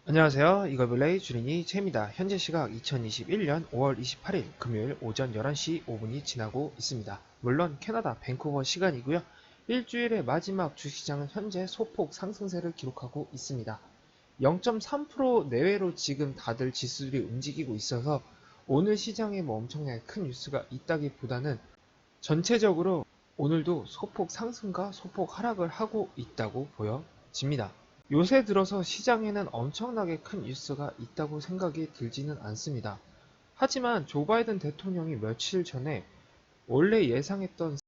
안녕하세요. 이거블레이 주린이 채입니다. 현재 시각 2021년 5월 28일 금요일 오전 11시 5분이 지나고 있습니다. 물론 캐나다 밴쿠버 시간이고요. 일주일의 마지막 주식시장은 현재 소폭 상승세를 기록하고 있습니다. 0.3% 내외로 지금 다들 지수들이 움직이고 있어서 오늘 시장에 뭐 엄청나게 큰 뉴스가 있다기보다는 전체적으로 오늘도 소폭 상승과 소폭 하락을 하고 있다고 보여집니다. 요새 들어서 시장에는 엄청나게 큰 뉴스가 있다고 생각이 들지는 않습니다. 하지만 조 바이든 대통령이 며칠 전에 원래 예상했던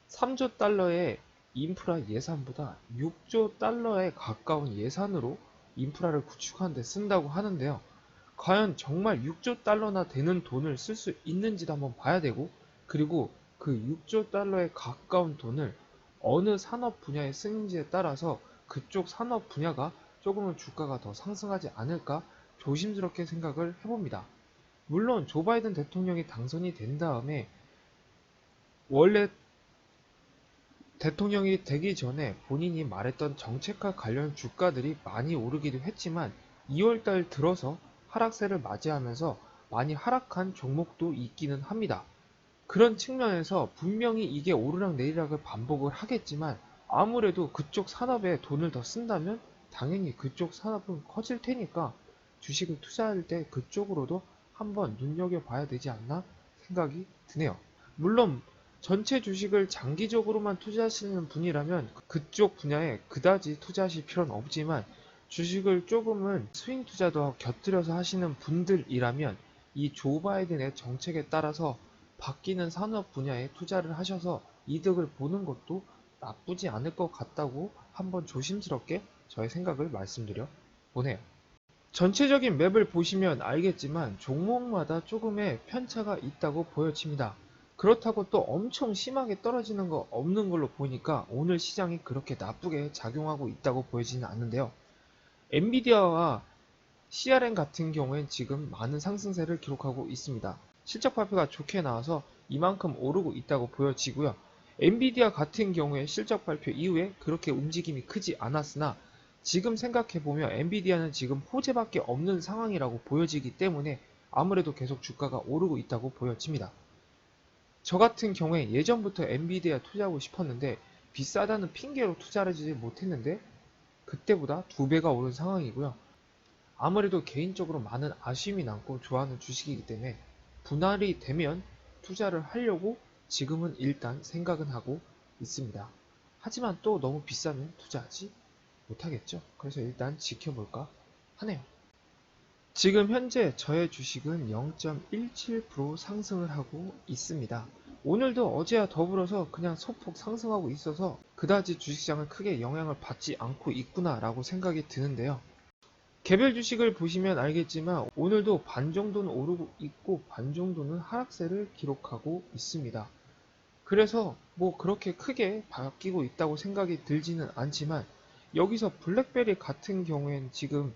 3조 달러의 인프라 예산보다 6조 달러에 가까운 예산으로 인프라를 구축하는 데 쓴다고 하는데요. 과연 정말 6조 달러나 되는 돈을 쓸 수 있는지도 한번 봐야 되고, 그리고 그 6조 달러에 가까운 돈을 어느 산업 분야에 쓰는지에 따라서 그쪽 산업 분야가 조금은 주가가 더 상승하지 않을까 조심스럽게 생각을 해봅니다. 물론 조 바이든 대통령이 당선이 된 다음에 원래 대통령이 되기 전에 본인이 말했던 정책과 관련 주가들이 많이 오르기도 했지만 2월달 들어서 하락세를 맞이하면서 많이 하락한 종목도 있기는 합니다. 그런 측면에서 분명히 이게 오르락 내리락을 반복을 하겠지만 아무래도 그쪽 산업에 돈을 더 쓴다면 당연히 그쪽 산업은 커질 테니까 주식을 투자할 때 그쪽으로도 한번 눈여겨봐야 되지 않나 생각이 드네요. 물론 전체 주식을 장기적으로만 투자하시는 분이라면 그쪽 분야에 그다지 투자하실 필요는 없지만 주식을 조금은 스윙 투자도 곁들여서 하시는 분들이라면 이 조 바이든의 정책에 따라서 바뀌는 산업 분야에 투자를 하셔서 이득을 보는 것도 나쁘지 않을 것 같다고 한번 조심스럽게 저의 생각을 말씀드려 보네요. 전체적인 맵을 보시면 알겠지만 종목마다 조금의 편차가 있다고 보여집니다. 그렇다고 또 엄청 심하게 떨어지는 거 없는 걸로 보니까 오늘 시장이 그렇게 나쁘게 작용하고 있다고 보여지는 않는데요. 엔비디아와 CRN 같은 경우엔 지금 많은 상승세를 기록하고 있습니다. 실적 발표가 좋게 나와서 이만큼 오르고 있다고 보여지고요. 엔비디아 같은 경우에 실적 발표 이후에 그렇게 움직임이 크지 않았으나 지금 생각해보면 엔비디아는 지금 호재밖에 없는 상황이라고 보여지기 때문에 아무래도 계속 주가가 오르고 있다고 보여집니다. 저 같은 경우에 예전부터 엔비디아 투자하고 싶었는데 비싸다는 핑계로 투자를 하지 못했는데 그때보다 2배가 오른 상황이고요. 아무래도 개인적으로 많은 아쉬움이 남고 좋아하는 주식이기 때문에 분할이 되면 투자를 하려고 지금은 일단 생각은 하고 있습니다. 하지만 또 너무 비싸면 투자하지 못하겠죠. 그래서 일단 지켜볼까 하네요. 지금 현재 저의 주식은 0.17% 상승을 하고 있습니다. 오늘도 어제와 더불어서 그냥 소폭 상승하고 있어서 그다지 주식시장을 크게 영향을 받지 않고 있구나 라고 생각이 드는데요. 개별 주식을 보시면 알겠지만 오늘도 반 정도는 오르고 있고 반 정도는 하락세를 기록하고 있습니다. 그래서 뭐 그렇게 크게 바뀌고 있다고 생각이 들지는 않지만 여기서 블랙베리 같은 경우엔 지금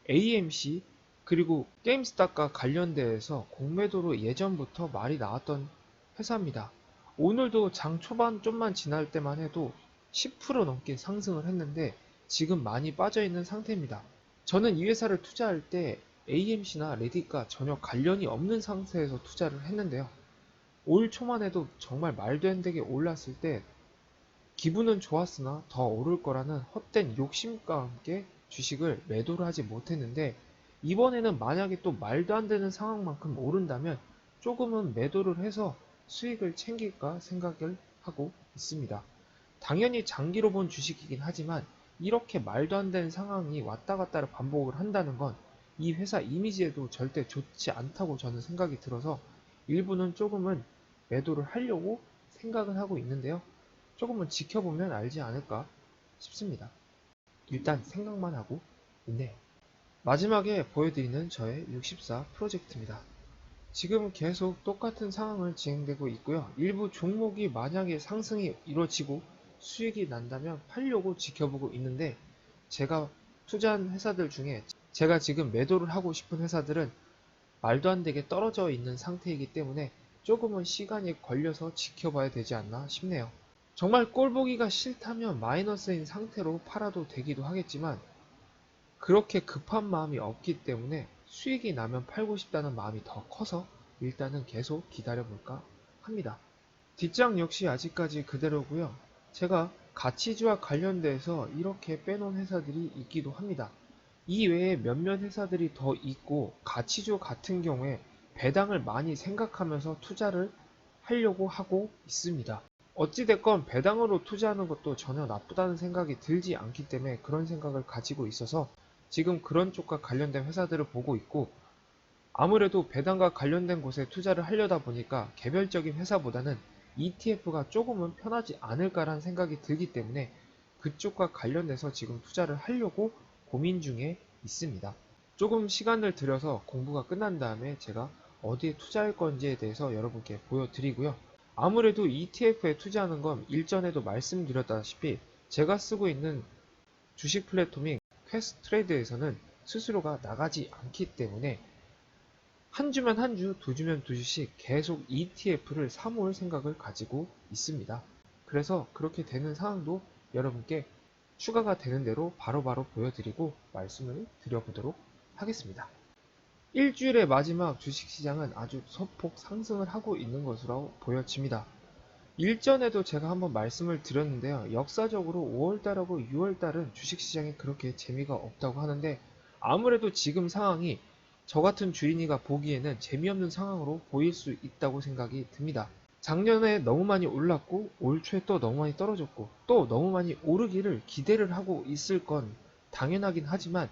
AMC 그리고 게임스탑과 관련돼서 공매도로 예전부터 말이 나왔던 회사입니다. 오늘도 장 초반 좀만 지날 때만 해도 10% 넘게 상승을 했는데 지금 많이 빠져있는 상태입니다. 저는 이 회사를 투자할 때 AMC나 레딧과 전혀 관련이 없는 상태에서 투자를 했는데요. 올 초만 해도 정말 말도 안 되게 올랐을 때 기분은 좋았으나 더 오를 거라는 헛된 욕심과 함께 주식을 매도를 하지 못했는데 이번에는 만약에 또 말도 안 되는 상황만큼 오른다면 조금은 매도를 해서 수익을 챙길까 생각을 하고 있습니다. 당연히 장기로 본 주식이긴 하지만 이렇게 말도 안 되는 상황이 왔다 갔다를 반복을 한다는 건 이 회사 이미지에도 절대 좋지 않다고 저는 생각이 들어서 일부는 조금은 매도를 하려고 생각은 하고 있는데요. 조금은 지켜보면 알지 않을까 싶습니다. 일단 생각만 하고 있네요. 마지막에 보여드리는 저의 64 프로젝트입니다. 지금 계속 똑같은 상황을 진행되고 있고요. 일부 종목이 만약에 상승이 이루어지고 수익이 난다면 팔려고 지켜보고 있는데 제가 투자한 회사들 중에 제가 지금 매도를 하고 싶은 회사들은 말도 안 되게 떨어져 있는 상태이기 때문에 조금은 시간이 걸려서 지켜봐야 되지 않나 싶네요. 정말 꼴보기가 싫다면 마이너스인 상태로 팔아도 되기도 하겠지만 그렇게 급한 마음이 없기 때문에 수익이 나면 팔고 싶다는 마음이 더 커서 일단은 계속 기다려볼까 합니다. 뒷장 역시 아직까지 그대로고요. 제가 가치주와 관련돼서 이렇게 빼놓은 회사들이 있기도 합니다. 이 외에 몇몇 회사들이 더 있고 가치주 같은 경우에 배당을 많이 생각하면서 투자를 하려고 하고 있습니다. 어찌됐건 배당으로 투자하는 것도 전혀 나쁘다는 생각이 들지 않기 때문에 그런 생각을 가지고 있어서 지금 그런 쪽과 관련된 회사들을 보고 있고, 아무래도 배당과 관련된 곳에 투자를 하려다 보니까 개별적인 회사보다는 ETF가 조금은 편하지 않을까라는 생각이 들기 때문에 그쪽과 관련돼서 지금 투자를 하려고 고민 중에 있습니다. 조금 시간을 들여서 공부가 끝난 다음에 제가 어디에 투자할 건지에 대해서 여러분께 보여드리고요. 아무래도 ETF에 투자하는 건 일전에도 말씀드렸다시피 제가 쓰고 있는 주식 플랫폼인 퀘스트레이드에서는 수수료가 나가지 않기 때문에 한 주면 한 주, 두 주면 두 주씩 계속 ETF를 사모을 생각을 가지고 있습니다. 그래서 그렇게 되는 상황도 여러분께 추가가 되는 대로 바로바로 보여드리고 말씀을 드려보도록 하겠습니다. 일주일의 마지막 주식시장은 아주 소폭 상승을 하고 있는 것으로 보여집니다. 일전에도 제가 한번 말씀을 드렸는데요. 역사적으로 5월달하고 6월달은 주식시장이 그렇게 재미가 없다고 하는데 아무래도 지금 상황이 저 같은 주인이가 보기에는 재미없는 상황으로 보일 수 있다고 생각이 듭니다. 작년에 너무 많이 올랐고 올 초에 또 너무 많이 떨어졌고 또 너무 많이 오르기를 기대를 하고 있을 건 당연하긴 하지만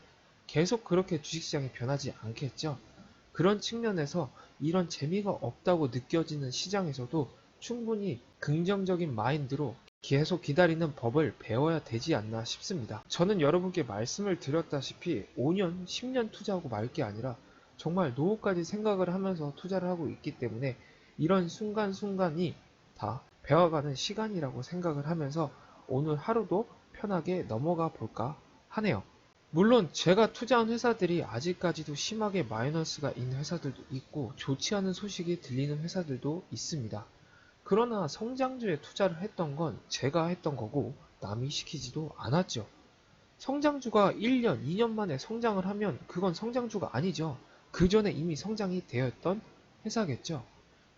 계속 그렇게 주식시장이 변하지 않겠죠. 그런 측면에서 이런 재미가 없다고 느껴지는 시장에서도 충분히 긍정적인 마인드로 계속 기다리는 법을 배워야 되지 않나 싶습니다. 저는 여러분께 말씀을 드렸다시피 5년, 10년 투자하고 말 게 아니라 정말 노후까지 생각을 하면서 투자를 하고 있기 때문에 이런 순간순간이 다 배워가는 시간이라고 생각을 하면서 오늘 하루도 편하게 넘어가 볼까 하네요. 물론 제가 투자한 회사들이 아직까지도 심하게 마이너스가 있는 회사들도 있고 좋지 않은 소식이 들리는 회사들도 있습니다. 그러나 성장주에 투자를 했던 건 제가 했던 거고 남이 시키지도 않았죠. 성장주가 1년, 2년 만에 성장을 하면 그건 성장주가 아니죠. 그 전에 이미 성장이 되었던 회사겠죠.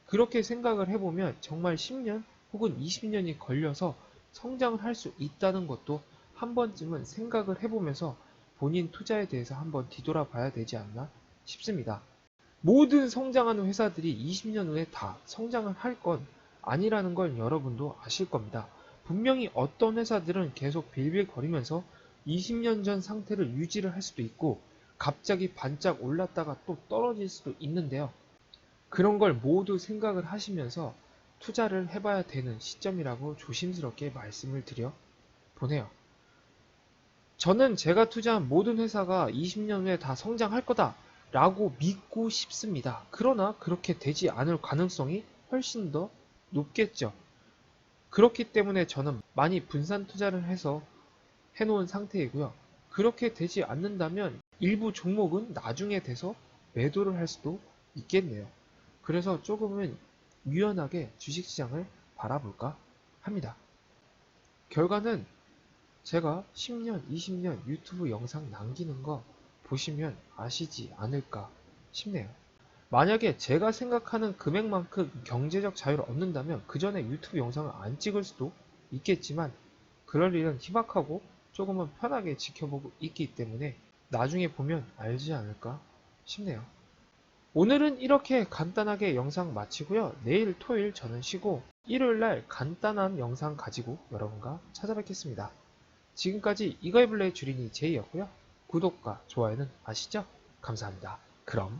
그렇게 생각을 해보면 정말 10년 혹은 20년이 걸려서 성장을 할 수 있다는 것도 한 번쯤은 생각을 해보면서 본인 투자에 대해서 한번 뒤돌아봐야 되지 않나 싶습니다. 모든 성장하는 회사들이 20년 후에 다 성장을 할 건 아니라는 걸 여러분도 아실 겁니다. 분명히 어떤 회사들은 계속 빌빌거리면서 20년 전 상태를 유지를 할 수도 있고 갑자기 반짝 올랐다가 또 떨어질 수도 있는데요. 그런 걸 모두 생각을 하시면서 투자를 해봐야 되는 시점이라고 조심스럽게 말씀을 드려 보네요. 저는 제가 투자한 모든 회사가 20년 후에 다 성장할 거다 라고 믿고 싶습니다. 그러나 그렇게 되지 않을 가능성이 훨씬 더 높겠죠. 그렇기 때문에 저는 많이 분산 투자를 해서 해놓은 상태이고요. 그렇게 되지 않는다면 일부 종목은 나중에 돼서 매도를 할 수도 있겠네요. 그래서 조금은 유연하게 주식시장을 바라볼까 합니다. 결과는 제가 10년, 20년 유튜브 영상 남기는 거 보시면 아시지 않을까 싶네요. 만약에 제가 생각하는 금액만큼 경제적 자유를 얻는다면 그 전에 유튜브 영상을 안 찍을 수도 있겠지만 그럴 일은 희박하고 조금은 편하게 지켜보고 있기 때문에 나중에 보면 알지 않을까 싶네요. 오늘은 이렇게 간단하게 영상 마치고요. 내일 토요일 저는 쉬고 일요일날 간단한 영상 가지고 여러분과 찾아뵙겠습니다. 지금까지 이거이블레의 주린이 제이였고요. 구독과 좋아요는 아시죠? 감사합니다. 그럼